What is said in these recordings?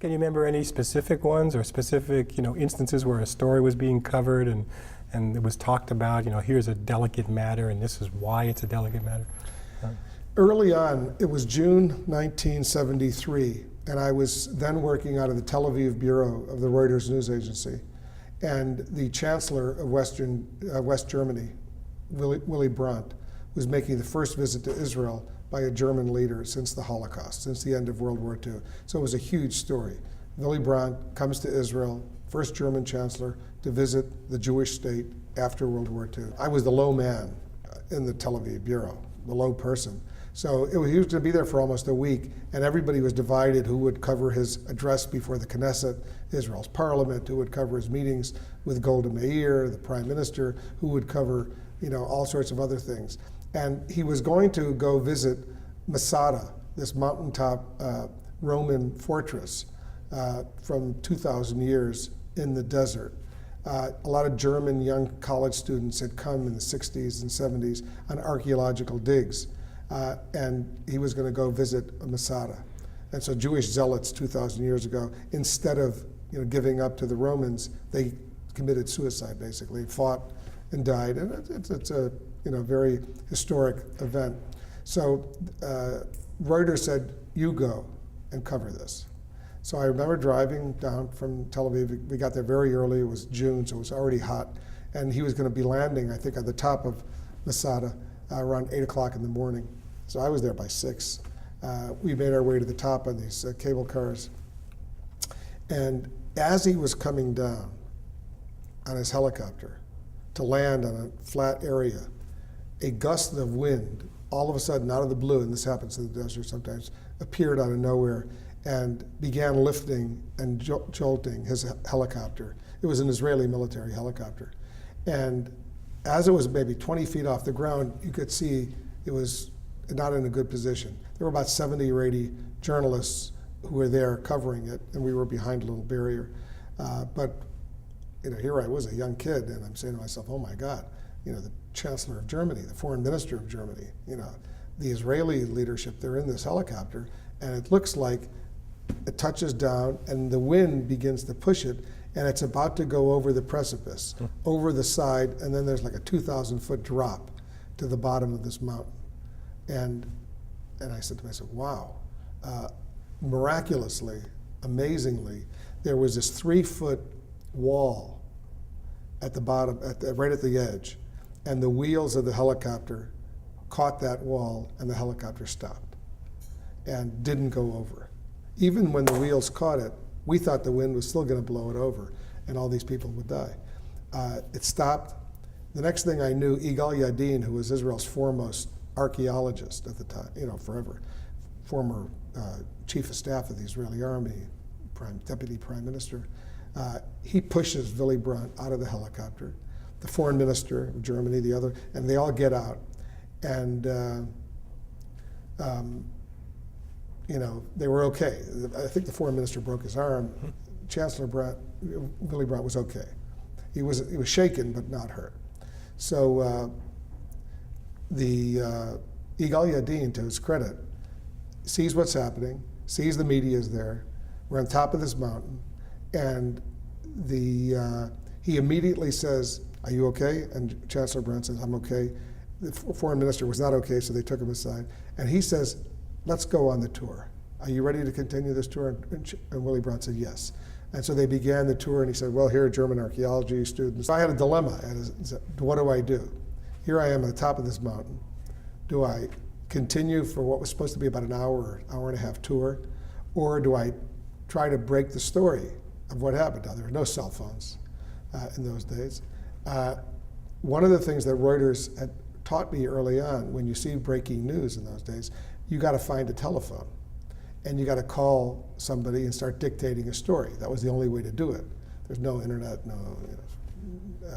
Can you remember any specific ones or specific, instances where a story was being covered and it was talked about, here's a delicate matter and this is why it's a delicate matter? Early on, it was June 1973, and I was then working out of the Tel Aviv bureau of the Reuters news agency. And the chancellor of West Germany, Willy Brandt, was making the first visit to Israel by a German leader since the Holocaust, since the end of World War II. So it was a huge story. Willy Brandt comes to Israel, first German chancellor to visit the Jewish state after World War II. I was the low man in the Tel Aviv bureau, the low person. So he was going to be there for almost a week, and everybody was divided who would cover his address before the Knesset, Israel's parliament, who would cover his meetings with Golda Meir, the prime minister, who would cover all sorts of other things. And he was going to go visit Masada, this mountaintop Roman fortress from 2,000 years in the desert. A lot of German young college students had come in the 60s and 70s on archaeological digs. And he was going to go visit Masada. And so Jewish zealots 2,000 years ago, instead of giving up to the Romans, they committed suicide, basically, fought and died. And it's a very historic event. So Reuters said, you go and cover this. So I remember driving down from Tel Aviv. We got there very early. It was June, so it was already hot. And he was going to be landing, I think, at the top of Masada around 8 o'clock in the morning. So I was there by 6. We made our way to the top on these cable cars. And as he was coming down on his helicopter to land on a flat area, a gust of wind, all of a sudden out of the blue, and this happens in the desert sometimes, appeared out of nowhere and began lifting and jolting his helicopter. It was an Israeli military helicopter. And as it was maybe 20 feet off the ground, you could see it was not in a good position. There were about 70 or 80 journalists who were there covering it, and we were behind a little barrier. But here I was, a young kid, and I'm saying to myself, oh my God, the Chancellor of Germany, the Foreign Minister of Germany, the Israeli leadership, they're in this helicopter, and it looks like it touches down, and the wind begins to push it, and it's about to go over the precipice, over the side, and then there's like a 2,000-foot drop to the bottom of this mountain. And I said to myself, wow. Miraculously, amazingly, there was this 3-foot wall at the bottom, right at the edge, and the wheels of the helicopter caught that wall, and the helicopter stopped and didn't go over. Even when the wheels caught it, we thought the wind was still going to blow it over, and all these people would die. It stopped. The next thing I knew, Yigal Yadin, who was Israel's foremost archaeologist at the time, forever, former chief of staff of the Israeli army, deputy prime minister, he pushes Willy Brandt out of the helicopter. The foreign minister of Germany, the other, and they all get out. And they were okay. I think the foreign minister broke his arm. Chancellor Willy Brandt was okay. He was shaken but not hurt. So the Yigal Yadin, to his credit, sees what's happening, sees the media is there. We're on top of this mountain, and he immediately says, "Are you okay?" And Chancellor Brandt says, "I'm okay." The foreign minister was not okay, so they took him aside. And he says, "Let's go on the tour. Are you ready to continue this tour?" And Willy Brandt said, "Yes." And so they began the tour, and he said, "Well, here are German archaeology students." I had a dilemma. I said, what do I do? Here I am at the top of this mountain. Do I continue for what was supposed to be about an hour and a half tour, or do I try to break the story of what happened? Now, there were no cell phones in those days. One of the things that Reuters had taught me early on, when you see breaking news in those days, you got to find a telephone, and you got to call somebody and start dictating a story. That was the only way to do it. There's no internet,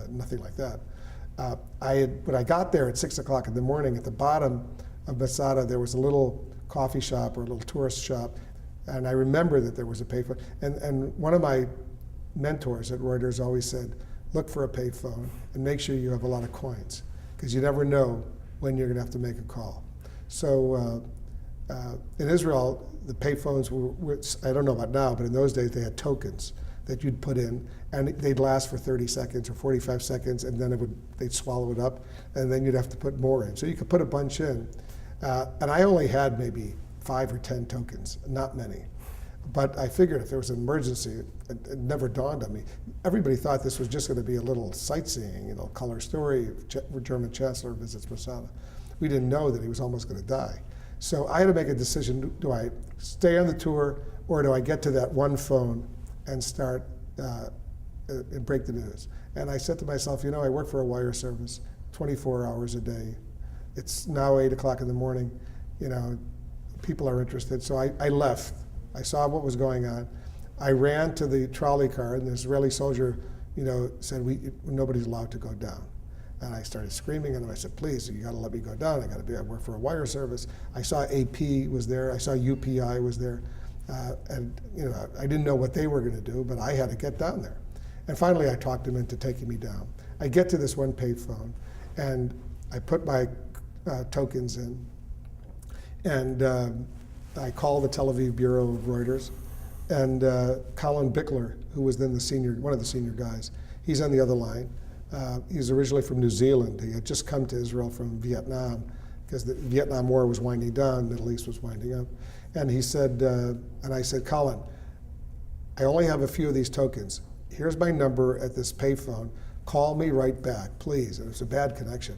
nothing like that. When I got there at 6 o'clock in the morning, at the bottom of Masada, there was a little coffee shop or a little tourist shop, and I remember that there was a payphone. And one of my mentors at Reuters always said, look for a payphone and make sure you have a lot of coins, because you never know when you're going to have to make a call. So In Israel, the payphones were, I don't know about now, but in those days they had tokens that you'd put in, and they'd last for 30 seconds or 45 seconds, and then they'd swallow it up, and then you'd have to put more in. So you could put a bunch in. And I only had maybe 5 or 10 tokens, not many. But I figured if there was an emergency, it never dawned on me. Everybody thought this was just going to be a little sightseeing, color story, German Chancellor visits Masada. We didn't know that he was almost going to die. So I had to make a decision, do I stay on the tour, or do I get to that one phone and start and break the news? And I said to myself, I work for a wire service, 24 hours a day. It's now 8 o'clock in the morning, people are interested. So I left. I saw what was going on. I ran to the trolley car, and the Israeli soldier, said, nobody's allowed to go down. And I started screaming at him. I said, please, you got to let me go down. I work for a wire service. I saw AP was there. I saw UPI was there. And I didn't know what they were going to do, but I had to get down there. And finally, I talked him into taking me down. I get to this one payphone, and I put my tokens in, and I call the Tel Aviv bureau of Reuters, and Colin Bickler, who was then one of the senior guys, he's on the other line. He's originally from New Zealand. He had just come to Israel from Vietnam, because the Vietnam War was winding down, the Middle East was winding up. And he said, and I said, Colin, I only have a few of these tokens. Here's my number at this payphone. Call me right back, please. And it was a bad connection.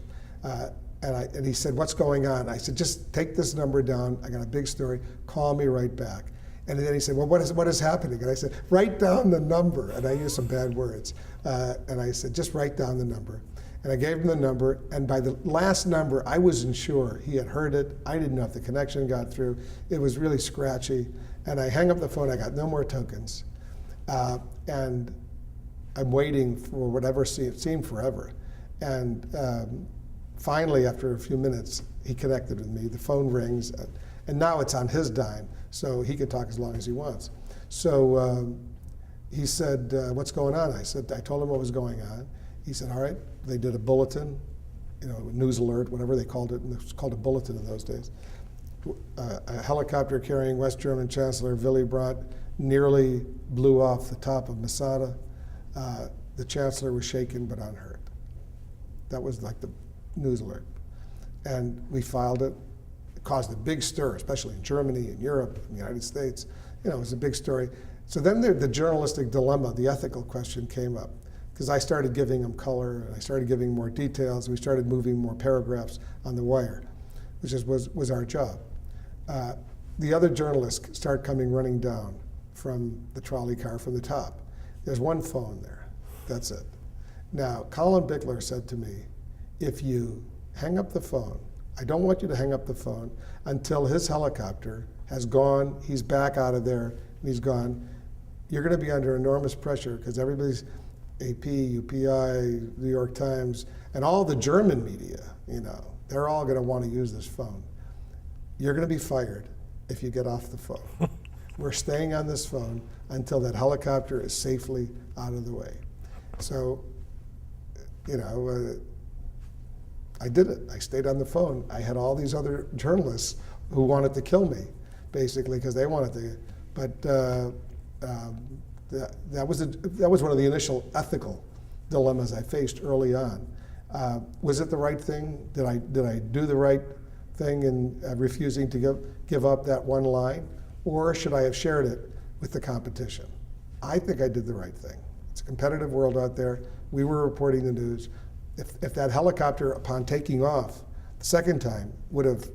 And he said, what's going on? I said, just take this number down. I got a big story. Call me right back. And then he said, well, what is happening? And I said, write down the number. And I used some bad words. And I said, just write down the number. And I gave him the number. And by the last number, I wasn't sure he had heard it. I didn't know if the connection got through. It was really scratchy. And I hang up the phone. I got no more tokens. And I'm waiting for whatever seemed forever. And finally, after a few minutes, he connected with me. The phone rings, and now it's on his dime, so he can talk as long as he wants. So he said, what's going on? I told him what was going on. He said, all right. They did a bulletin, news alert, whatever they called it, and it was called a bulletin in those days. A helicopter carrying West German Chancellor Willy Brandt nearly blew off the top of Masada. The Chancellor was shaken but unhurt. That was like the news alert. And we filed it. It caused a big stir, especially in Germany, in Europe, in the United States. It was a big story. So then the journalistic dilemma, the ethical question came up, because I started giving them color, and I started giving more details, and we started moving more paragraphs on the wire, which was our job. The other journalists start coming running down from the trolley car from the top. There's one phone there. That's it. Now, Colin Bickler said to me, if you hang up the phone, I don't want you to hang up the phone until his helicopter has gone, he's back out of there, and he's gone. You're going to be under enormous pressure, because everybody's AP, UPI, New York Times, and all the German media, they're all going to want to use this phone. You're going to be fired if you get off the phone. We're staying on this phone until that helicopter is safely out of the way. So, I did it. I stayed on the phone. I had all these other journalists who wanted to kill me, basically, because they wanted to. But that was one of the initial ethical dilemmas I faced early on. Was it the right thing? Did I do the right thing in refusing to give up that one line, or should I have shared it with the competition? I think I did the right thing. It's a competitive world out there. We were reporting the news. If that helicopter, upon taking off the second time, would have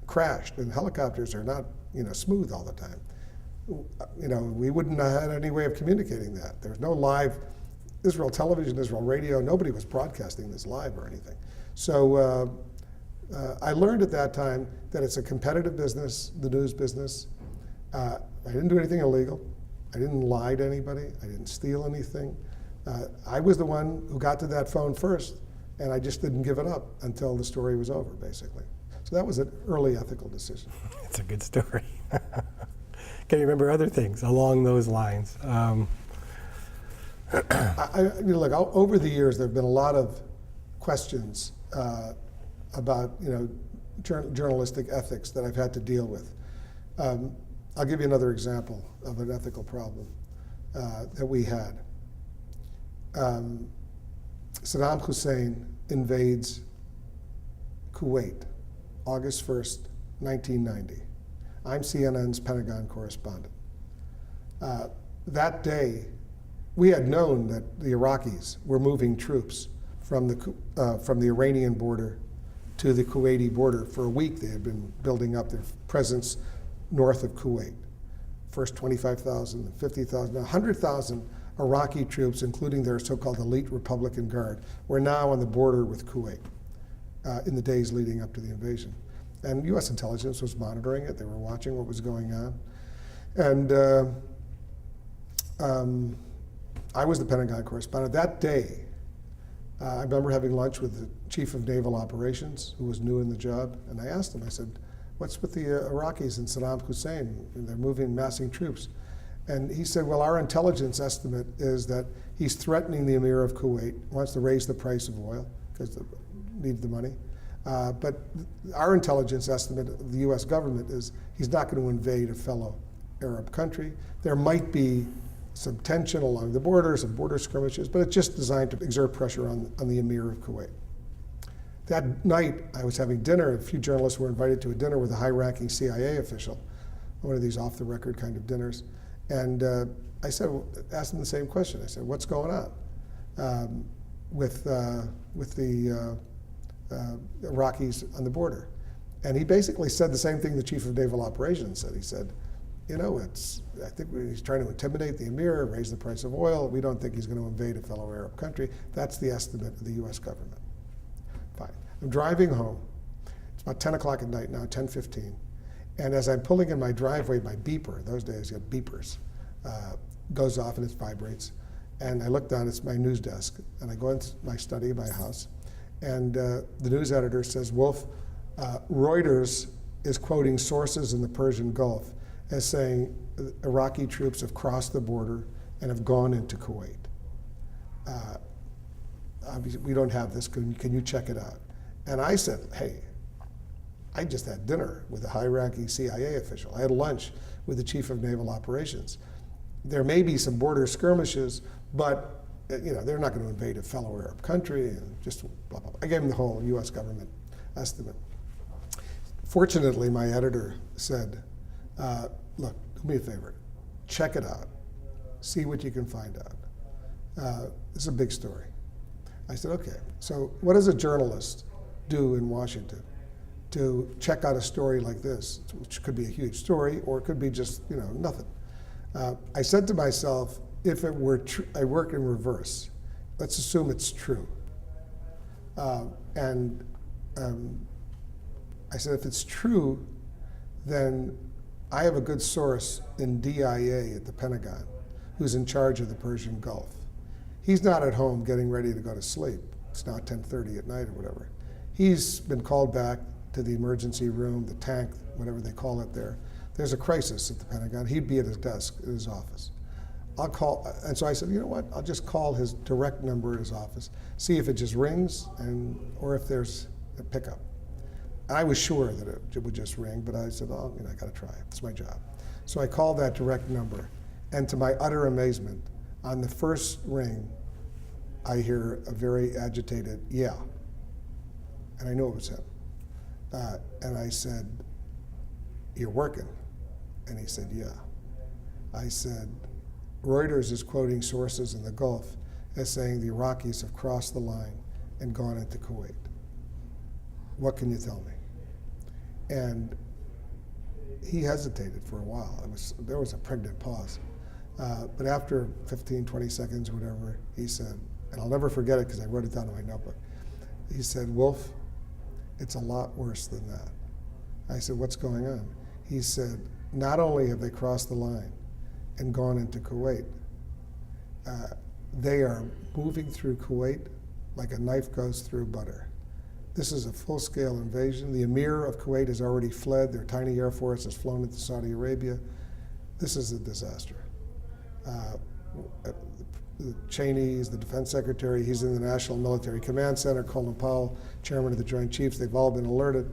crashed, and helicopters are not smooth all the time, we wouldn't have had any way of communicating that. There's no live Israel television, Israel radio. Nobody was broadcasting this live or anything. So I learned at that time that it's a competitive business, the news business. I didn't do anything illegal. I didn't lie to anybody. I didn't steal anything. I was the one who got to that phone first, and I just didn't give it up until the story was over, basically. So that was an early ethical decision. It's a good story. Can you remember other things along those lines? Look, over the years, there have been a lot of questions about journalistic ethics that I've had to deal with. I'll give you another example of an ethical problem that we had. Saddam Hussein invades Kuwait, August 1st, 1990. I'm CNN's Pentagon correspondent. That day, we had known that the Iraqis were moving troops from the Iranian border to the Kuwaiti border. For a week, they had been building up their presence north of Kuwait. First 25,000, 50,000, 100,000 Iraqi troops, including their so-called elite Republican Guard, were now on the border with Kuwait in the days leading up to the invasion. And U.S. intelligence was monitoring it. They were watching what was going on. And I was the Pentagon correspondent. That day, I remember having lunch with the chief of naval operations, who was new in the job, and I asked him, I said, what's with the Iraqis and Saddam Hussein? They're massing troops. And he said, well, our intelligence estimate is that he's threatening the Emir of Kuwait, wants to raise the price of oil, because they need the money. But our intelligence estimate of the US government is he's not going to invade a fellow Arab country. There might be some tension along the border, some border skirmishes, but it's just designed to exert pressure on the Emir of Kuwait. That night, I was having dinner. A few journalists were invited to a dinner with a high-ranking CIA official, one of these off-the-record kind of dinners. And I asked him the same question. I said, what's going on with the Iraqis on the border? And he basically said the same thing the chief of naval operations said. He said, you know, I think he's trying to intimidate the Emir, raise the price of oil. We don't think he's going to invade a fellow Arab country. That's the estimate of the US government. Fine. I'm driving home. It's about 10 o'clock at night now, 10:15. And as I'm pulling in my driveway, my beeper, those days you had beepers, goes off and it vibrates. And I look down, it's my news desk. And I go into my study, my house. And the news editor says, Wolf, Reuters is quoting sources in the Persian Gulf as saying Iraqi troops have crossed the border and have gone into Kuwait. Obviously, we don't have this. Can you check it out? And I said, hey, I just had dinner with a high-ranking CIA official. I had lunch with the chief of naval operations. There may be some border skirmishes, but they're not going to invade a fellow Arab country, and just blah, blah, blah. I gave him the whole US government estimate. Fortunately, my editor said, look, do me a favor, check it out, see what you can find out. It's a big story. I said, okay, so what does a journalist do in Washington to check out a story like this, which could be a huge story, or it could be just, nothing? I said to myself, if it were true, I work in reverse. Let's assume it's true. I said, if it's true, then I have a good source in DIA at the Pentagon who's in charge of the Persian Gulf. He's not at home getting ready to go to sleep. It's now 10:30 at night or whatever. He's been called back to the emergency room, the tank, whatever they call it there. There's a crisis at the Pentagon. He'd be at his desk, at his office. I'll call, and so I said, you know what? I'll just call his direct number at his office, see if it just rings, or if there's a pickup. And I was sure that it would just ring, but I said, oh, I got to try. It's my job. So I called that direct number, and to my utter amazement, on the first ring, I hear a very agitated, yeah. And I knew it was him. And I said, you're working? And he said, yeah. I said, Reuters is quoting sources in the Gulf as saying the Iraqis have crossed the line and gone into Kuwait. What can you tell me? And he hesitated for a while. There was a pregnant pause. But after 15, 20 seconds or whatever, he said, and I'll never forget it because I wrote it down in my notebook. He said, Wolf, it's a lot worse than that. I said, what's going on? He said, not only have they crossed the line and gone into Kuwait, they are moving through Kuwait like a knife goes through butter. This is a full-scale invasion. The Emir of Kuwait has already fled. Their tiny air force has flown into Saudi Arabia. This is a disaster. Cheney is the defense secretary. He's in the National Military Command Center. Colin Powell, chairman of the Joint Chiefs. They've all been alerted.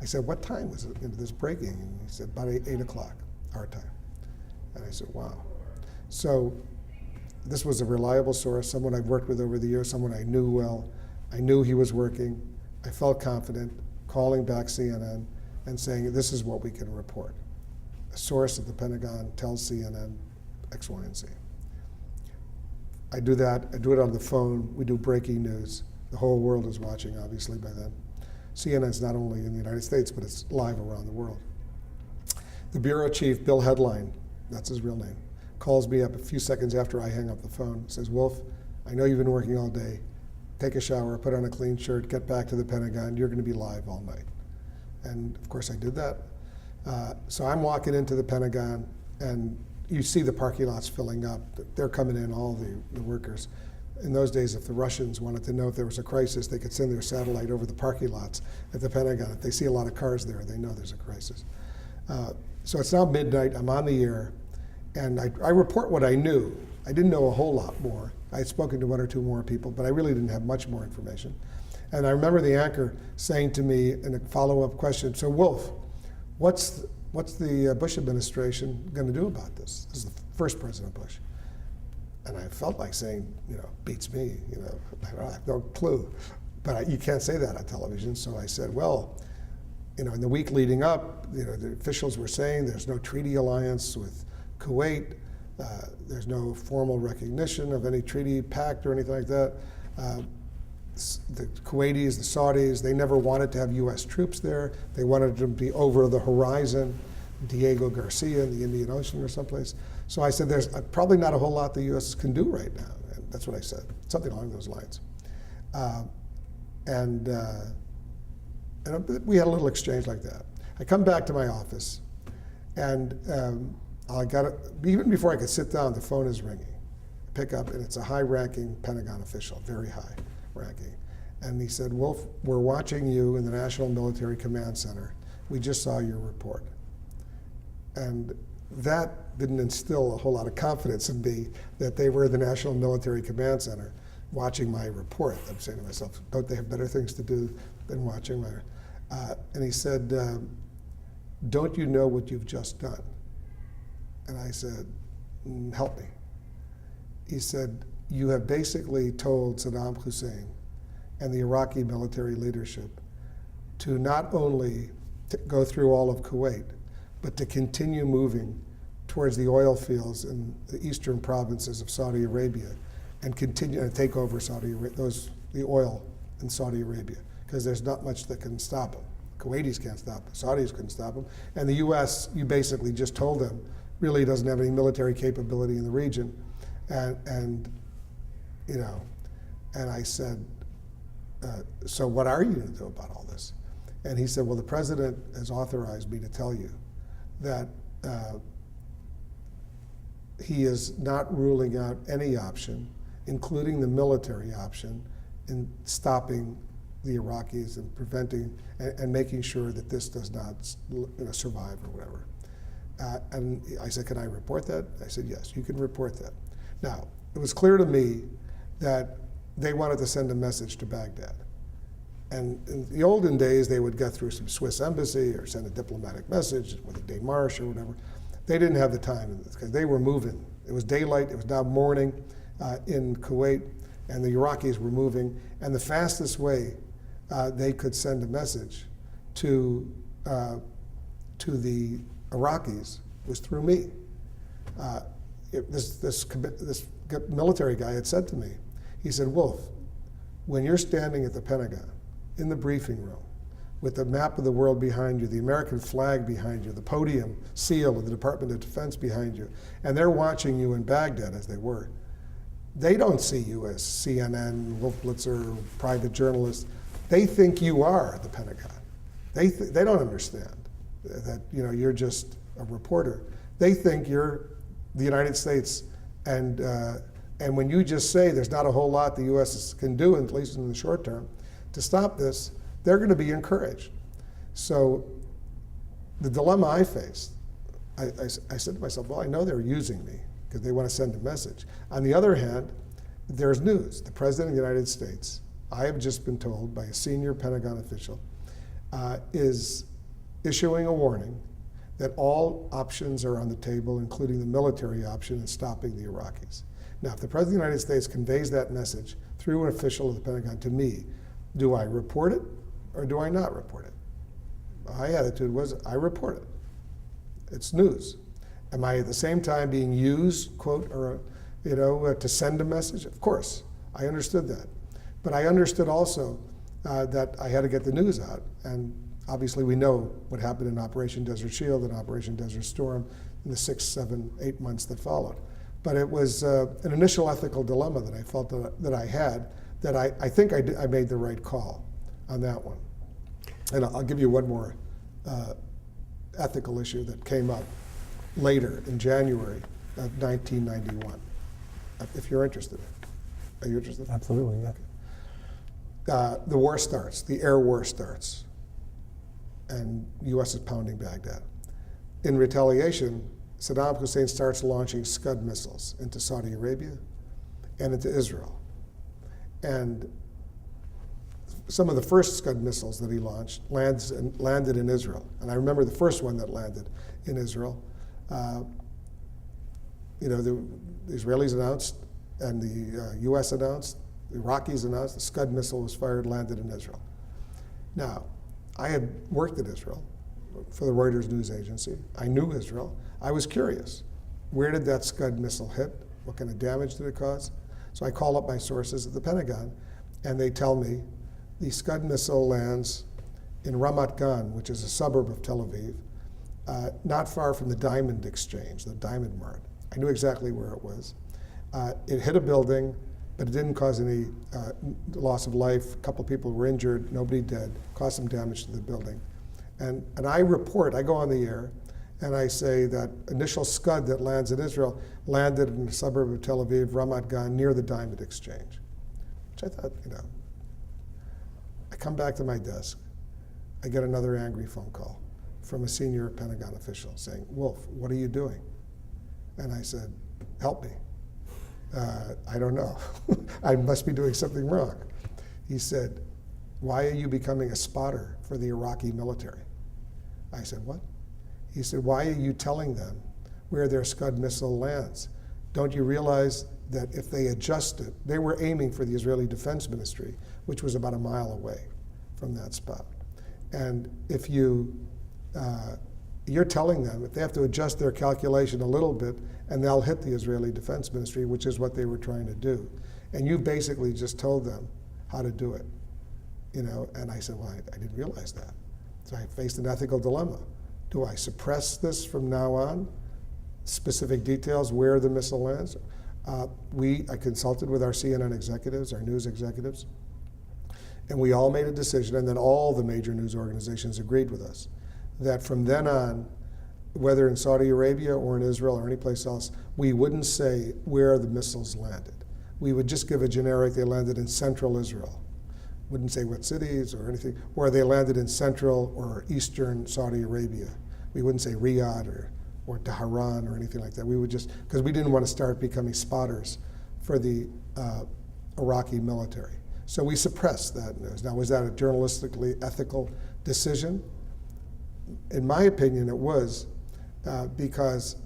I said, what time was it into this breaking? And he said, about 8 o'clock, our time. And I said, wow. So this was a reliable source, someone I've worked with over the years, someone I knew well. I knew he was working. I felt confident calling back CNN and saying, this is what we can report. A source at the Pentagon tells CNN X, Y, and Z. I do that. I do it on the phone. We do breaking news. The whole world is watching, obviously, by then. CNN's not only in the United States, but it's live around the world. The bureau chief, Bill Headline, that's his real name, calls me up a few seconds after I hang up the phone, says, Wolf, I know you've been working all day. Take a shower, put on a clean shirt, get back to the Pentagon. You're going to be live all night. And of course I did that. So I'm walking into the Pentagon, and you see the parking lots filling up. They're coming in, all the workers. In those days, if the Russians wanted to know if there was a crisis, they could send their satellite over the parking lots at the Pentagon. If they see a lot of cars there, they know there's a crisis. So it's now midnight, I'm on the air, and I report what I knew. I didn't know a whole lot more. I had spoken to one or two more people, but I really didn't have much more information. And I remember the anchor saying to me in a follow-up question, so Wolf, what's the Bush administration going to do about this? This is the first President Bush. And I felt like saying, beats me, I have no clue. But you can't say that on television, so I said, well, in the week leading up, the officials were saying there's no treaty alliance with Kuwait, there's no formal recognition of any treaty pact or anything like that. The Kuwaitis, the Saudis, they never wanted to have US troops there. They wanted them to be over the horizon, Diego Garcia in the Indian Ocean or someplace. So I said, there's probably not a whole lot the US can do right now. And that's what I said, something along those lines. And we had a little exchange like that. I come back to my office, and I got it, even before I could sit down, the phone is ringing. I pick up, and it's a high-ranking Pentagon official, very high-ranking. And he said, Wolf, we're watching you in the National Military Command Center. We just saw your report. And that didn't instill a whole lot of confidence in me that they were the National Military Command Center watching my report. I'm saying to myself, don't they have better things to do than watching my and he said, don't you know what you've just done? And I said, help me. He said, you have basically told Saddam Hussein and the Iraqi military leadership to not only go through all of Kuwait, but to continue moving towards the oil fields in the eastern provinces of Saudi Arabia and continue to take over the oil in Saudi Arabia, because there's not much that can stop them. Kuwaitis can't stop them, Saudis couldn't stop them, and the US, you basically just told them, really doesn't have any military capability in the region. And I said, so what are you going to do about all this? And he said, well, the president has authorized me to tell you that he is not ruling out any option, including the military option, in stopping the Iraqis and preventing and making sure that this does not survive or whatever. And I said, can I report that? I said, yes, you can report that. Now, it was clear to me that they wanted to send a message to Baghdad. And in the olden days, they would get through some Swiss embassy or send a diplomatic message with a démarche or whatever. They didn't have the time because they were moving. It was daylight, it was now morning in Kuwait, and the Iraqis were moving. And the fastest way they could send a message to the Iraqis was through me. This military guy had said to me, he said, Wolf, when you're standing at the Pentagon in the briefing room with the map of the world behind you, the American flag behind you, the podium seal of the Department of Defense behind you, and they're watching you in Baghdad as they were, they don't see you as CNN, Wolf Blitzer, private journalist. They think you are the Pentagon. They don't understand that you're just a reporter. They think you're the United States, and when you just say there's not a whole lot the U.S. can do, at least in the short term, to stop this, they're going to be encouraged. So the dilemma I faced, I said to myself, well, I know they're using me because they want to send a message. On the other hand, there's news. The President of the United States, I have just been told by a senior Pentagon official, is issuing a warning that all options are on the table, including the military option in stopping the Iraqis. Now, if the President of the United States conveys that message through an official of the Pentagon to me, do I report it or do I not report it? My attitude was, I report it. It's news. Am I at the same time being used, quote, or to send a message? Of course, I understood that. But I understood also that I had to get the news out. And obviously we know what happened in Operation Desert Shield and Operation Desert Storm in the 6, 7, 8 months that followed. But it was an initial ethical dilemma that I felt that I had, that I think I made the right call on that one. And I'll give you one more ethical issue that came up later in January of 1991, if you're interested. Are you interested? Absolutely, yeah. Okay. The war starts, the air war starts, and the U.S. is pounding Baghdad. In retaliation, Saddam Hussein starts launching Scud missiles into Saudi Arabia and into Israel. And some of the first Scud missiles that he launched landed in Israel. And I remember the first one that landed in Israel. The Israelis announced, and the U.S. announced, the Iraqis announced, the Scud missile was fired, landed in Israel. Now, I had worked at Israel for the Reuters news agency. I knew Israel. I was curious. Where did that Scud missile hit? What kind of damage did it cause? So I call up my sources at the Pentagon, and they tell me the Scud missile lands in Ramat Gan, which is a suburb of Tel Aviv, not far from the Diamond Exchange, the Diamond Mart. I knew exactly where it was. It hit a building, but it didn't cause any loss of life. A couple people were injured, nobody dead, caused some damage to the building. And I report, I go on the air, and I say that initial Scud that lands in Israel landed in the suburb of Tel Aviv, Ramat Gan, near the Diamond Exchange. Which I thought, I come back to my desk, I get another angry phone call from a senior Pentagon official saying, Wolf, what are you doing? And I said, help me. I don't know. I must be doing something wrong. He said, why are you becoming a spotter for the Iraqi military? I said, what? He said, why are you telling them where their Scud missile lands? Don't you realize that if they adjust it, they were aiming for the Israeli Defense Ministry, which was about a mile away from that spot. And if you're telling them that they have to adjust their calculation a little bit and they'll hit the Israeli Defense Ministry, which is what they were trying to do. And you basically just told them how to do it. And I said, well, I didn't realize that. So I faced an ethical dilemma. Do I suppress this from now on? Specific details, where the missile lands? I consulted with our CNN executives, our news executives, and we all made a decision, and then all the major news organizations agreed with us, that from then on, whether in Saudi Arabia or in Israel or anyplace else, we wouldn't say where the missiles landed. We would just give a generic, they landed in central Israel. Wouldn't say what cities or anything, or they landed in central or eastern Saudi Arabia. We wouldn't say Riyadh or Tehran or anything like that. We would just, because we didn't want to start becoming spotters for the Iraqi military. So we suppressed that news. Now, was that a journalistically ethical decision? In my opinion, it was, because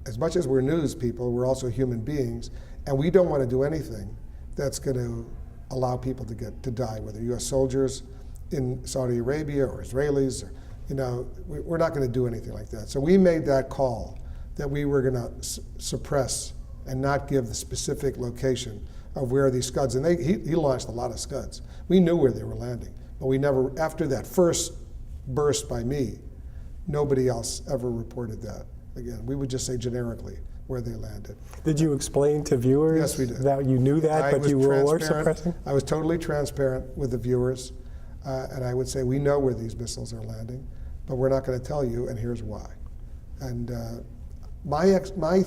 as much as we're news people, we're also human beings, and we don't want to do anything that's going to allow people to die, whether U.S. soldiers in Saudi Arabia or Israelis, or, we're not going to do anything like that. So we made that call that we were going to suppress and not give the specific location of where these Scuds, and he launched a lot of Scuds. We knew where they were landing, but we never, after that first burst by me, nobody else ever reported that. Again, we would just say generically where they landed. Did you explain to viewers Yes, we did. that you knew that, but you were suppressing? I was totally transparent with the viewers, and I would say, we know where these missiles are landing, but we're not going to tell you, and here's why. And my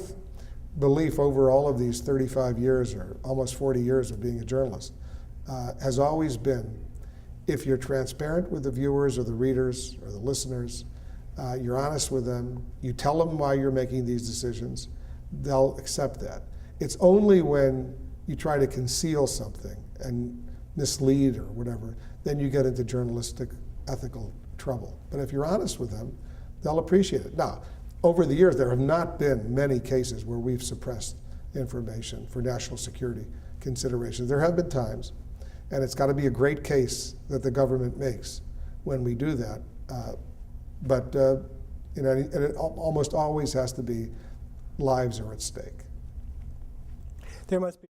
belief over all of these 35 years, or almost 40 years of being a journalist, has always been, if you're transparent with the viewers or the readers or the listeners, you're honest with them, you tell them why you're making these decisions, they'll accept that. It's only when you try to conceal something and mislead or whatever, then you get into journalistic ethical trouble. But if you're honest with them, they'll appreciate it. Now, over the years, there have not been many cases where we've suppressed information for national security considerations. There have been times, and it's got to be a great case that the government makes when we do that. But and it almost always has to be lives are at stake. There must be.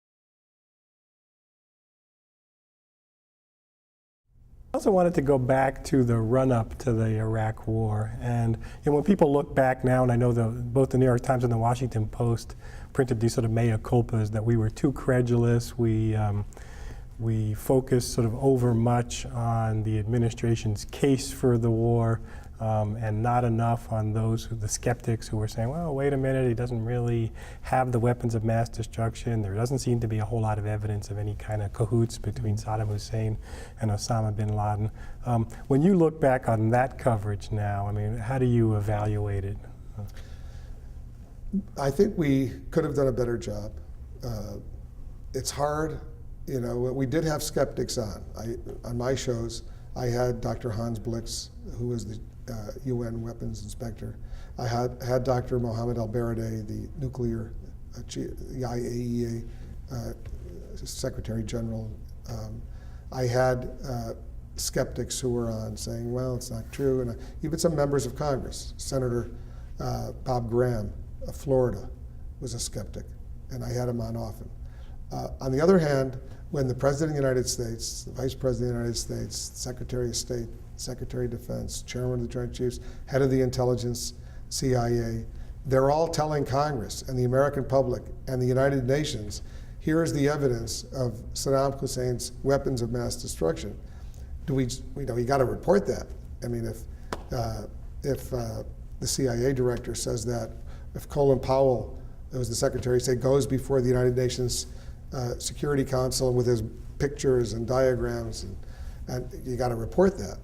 I also wanted to go back to the run-up to the Iraq War, and when people look back now, and I know both the New York Times and the Washington Post printed these sort of mea culpas that we were too credulous, we focused sort of over much on the administration's case for the war, and not enough on the skeptics who were saying, well, wait a minute, he doesn't really have the weapons of mass destruction. There doesn't seem to be a whole lot of evidence of any kind of cahoots between Saddam Hussein and Osama bin Laden. When you look back on that coverage now, I mean, how do you evaluate it? I think we could have done a better job. It's hard. You know, we did have skeptics on. On my shows, I had Dr. Hans Blitz, who was the UN weapons inspector. I had Dr. Mohammed al-Baradei, the nuclear, the IAEA Secretary General. I had skeptics who were on saying, well, it's not true. And even some members of Congress, Senator Bob Graham of Florida was a skeptic, and I had him on often. On the other hand, when the President of the United States, the Vice President of the United States, Secretary of State, Secretary of Defense, Chairman of the Joint Chiefs, Head of the Intelligence, CIA, they're all telling Congress and the American public and the United Nations, here is the evidence of Saddam Hussein's weapons of mass destruction. You got to report that. I mean, if the CIA director says that, if Colin Powell, that was the Secretary of State, goes before the United Nations Security Council with his pictures and diagrams, and you got to report that.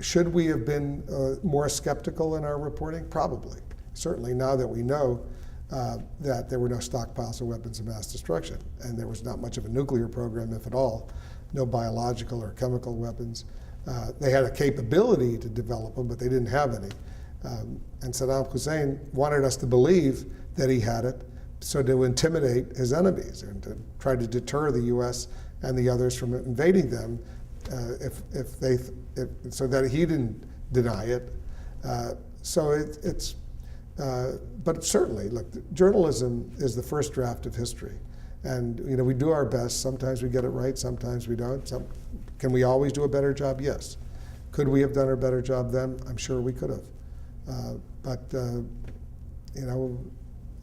Should we have been more skeptical in our reporting? Probably. Certainly now that we know that there were no stockpiles of weapons of mass destruction, and there was not much of a nuclear program, if at all, no biological or chemical weapons. They had a capability to develop them, but they didn't have any. And Saddam Hussein wanted us to believe that he had it, so to intimidate his enemies and to try to deter the U.S. and the others from invading them, so that he didn't deny it. But certainly, look, journalism is the first draft of history, and we do our best. Sometimes we get it right, sometimes we don't. Can we always do a better job? Yes. Could we have done a better job then? I'm sure we could have.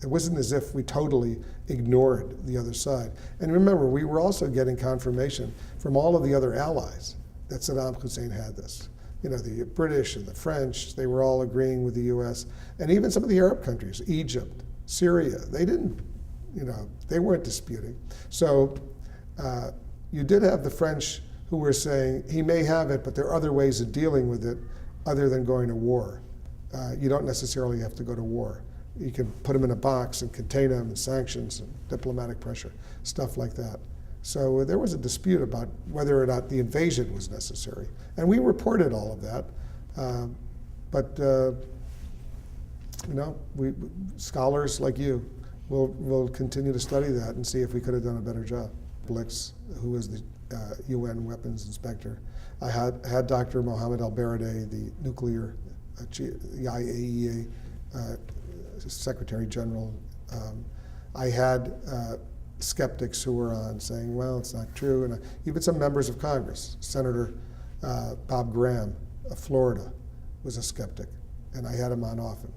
It wasn't as if we totally ignored the other side. And remember, we were also getting confirmation from all of the other allies that Saddam Hussein had this. The British and the French, they were all agreeing with the US. And even some of the Arab countries, Egypt, Syria, they weren't disputing. So you did have the French who were saying, he may have it, but there are other ways of dealing with it other than going to war. You don't necessarily have to go to war. You can put them in a box and contain them, and sanctions and diplomatic pressure, stuff like that. So there was a dispute about whether or not the invasion was necessary. And we reported all of that. Scholars like you will continue to study that and see if we could have done a better job. Blitz, who was the UN weapons inspector. I had Dr. Mohammed al-Baradei, the nuclear, the IAEA Secretary General. I had skeptics who were on saying, well, it's not true. And even some members of Congress, Senator Bob Graham of Florida was a skeptic, and I had him on often.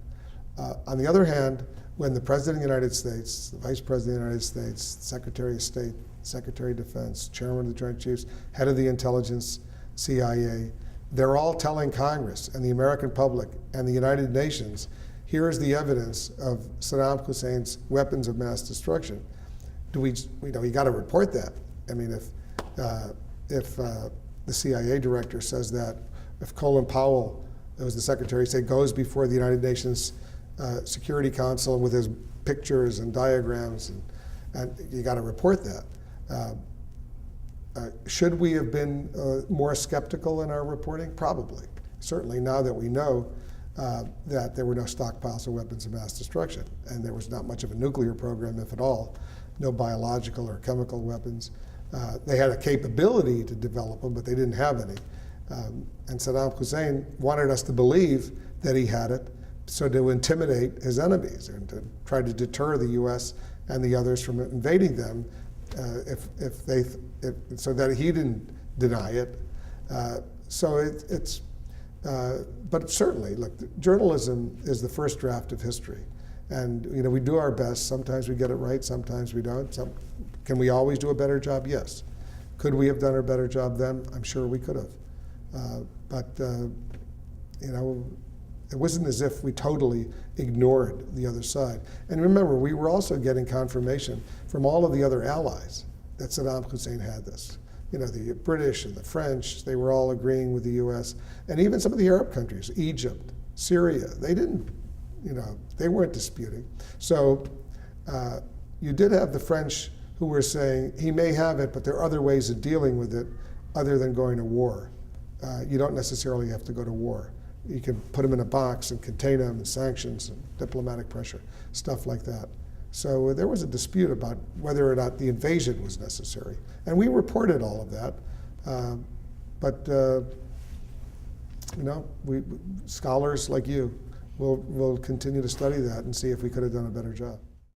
On the other hand, when the President of the United States, the Vice President of the United States, Secretary of State, Secretary of Defense, Chairman of the Joint Chiefs, Head of the Intelligence, CIA, they're all telling Congress and the American public and the United Nations, here is the evidence of Saddam Hussein's weapons of mass destruction. You got to report that. I mean, if the CIA director says that, if Colin Powell, that was the Secretary of State, goes before the United Nations Security Council with his pictures and diagrams, and you got to report that. Should we have been more skeptical in our reporting? Probably. Certainly now that we know that there were no stockpiles of weapons of mass destruction, and there was not much of a nuclear program, if at all, no biological or chemical weapons. They had a capability to develop them, but they didn't have any. And Saddam Hussein wanted us to believe that he had it, so to intimidate his enemies and to try to deter the U.S. and the others from invading them, so that he didn't deny it. But certainly, look, journalism is the first draft of history, and we do our best. Sometimes we get it right, sometimes we don't. Can we always do a better job? Yes. Could we have done a better job then? I'm sure we could have. But it wasn't as if we totally ignored the other side. And remember, we were also getting confirmation from all of the other allies that Saddam Hussein had this. The British and the French, they were all agreeing with the U.S. And even some of the Arab countries, Egypt, Syria, they didn't, they weren't disputing. So you did have the French who were saying, he may have it, but there are other ways of dealing with it other than going to war. You don't necessarily have to go to war. You can put them in a box and contain them, and sanctions and diplomatic pressure, stuff like that. So there was a dispute about whether or not the invasion was necessary. And we reported all of that. Scholars like you will continue to study that and see if we could have done a better job.